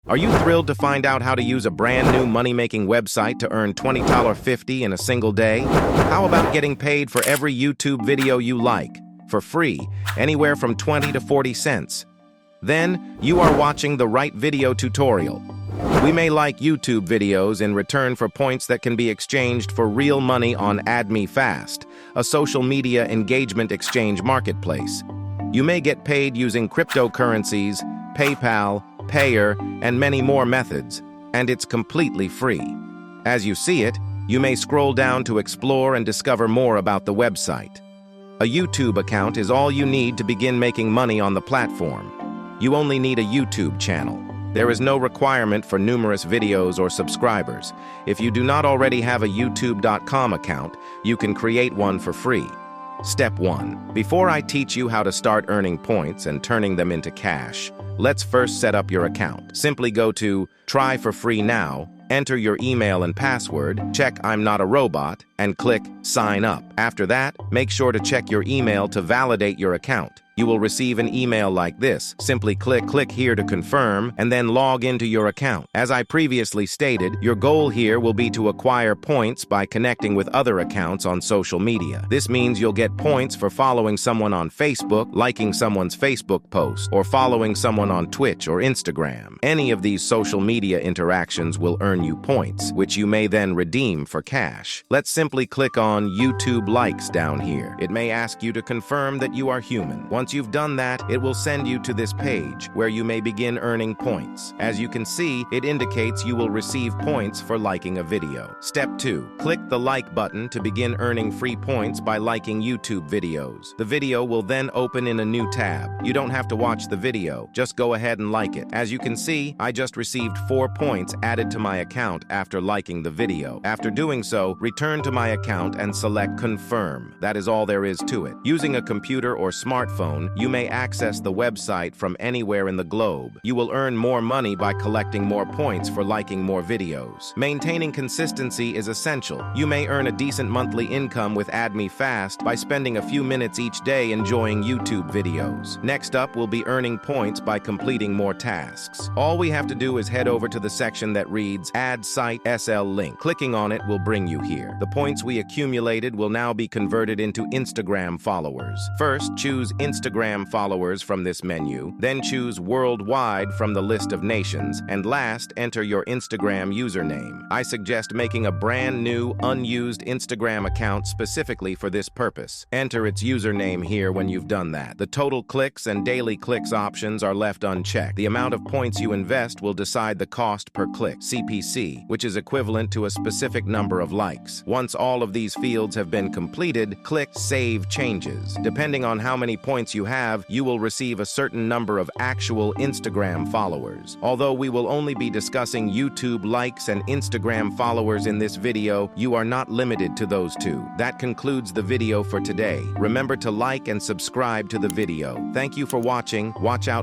Are you thrilled to find out how to use a brand new money-making website to earn $20.50 in a single day? How about getting paid for every YouTube video you like, for free, anywhere from 20 to 40 cents? Then, you are watching the right video tutorial. We may like YouTube videos in return for points that can be exchanged for real money on AddMeFast, a social media engagement exchange marketplace. You may get paid using cryptocurrencies, PayPal, Payer, and many more methods, and it's completely free. As you see it, you may scroll down to explore and discover more about the website. A YouTube account is all you need to begin making money on the platform. You only need a YouTube channel. There is no requirement for numerous videos or subscribers. If you do not already have a YouTube.com account, you can create one for free. Step 1. Before I teach you how to start earning points and turning them into cash, let's first set up your account. Simply go to Try for Free Now, enter your email and password, check I'm not a robot, and click Sign Up. After that, make sure to check your email to validate your account. You will receive an email like this. Simply click here to confirm, and then log into your account. As I previously stated, your goal here will be to acquire points by connecting with other accounts on social media. This means you'll get points for following someone on Facebook, liking someone's Facebook post, or following someone on Twitch or Instagram. Any of these social media interactions will earn you points, which you may then redeem for cash. Let's simply click on YouTube Likes down here. It may ask you to confirm that you are human. Once you've done that, it will send you to this page where you may begin earning points. As you can see, it indicates you will receive points for liking a video. Step 2. Click the like button to begin earning free points by liking YouTube videos. The video will then open in a new tab. You don't have to watch the video, just go ahead and like it. As you can see, I just received 4 points added to my account after liking the video. After doing so, return to my account and select Confirm. That is all there is to it. Using a computer or smartphone, you may access the website from anywhere in the globe. You will earn more money by collecting more points for liking more videos. Maintaining consistency is essential. You may earn a decent monthly income with AddMeFast by spending a few minutes each day enjoying YouTube videos. Next up, we'll be earning points by completing more tasks. All we have to do is head over to the section that reads Add Site SL Link. Clicking on it will bring you here. The points we accumulated will now be converted into Instagram followers. First, choose Instagram followers from this menu, then choose Worldwide from the list of nations, and last, enter your Instagram username. I suggest making a brand new, unused Instagram account specifically for this purpose. Enter its username here when you've done that. The total clicks and daily clicks options are left unchecked. The amount of points you invest will decide the cost per click, CPC, which is equivalent to a specific number of likes. Once all of these fields have been completed, click Save Changes. Depending on how many points you have, you will receive a certain number of actual Instagram followers. Although we will only be discussing YouTube likes and Instagram followers in this video, you are not limited to those two. That concludes the video for today. Remember to like and subscribe to the video. Thank you for watching. Watch out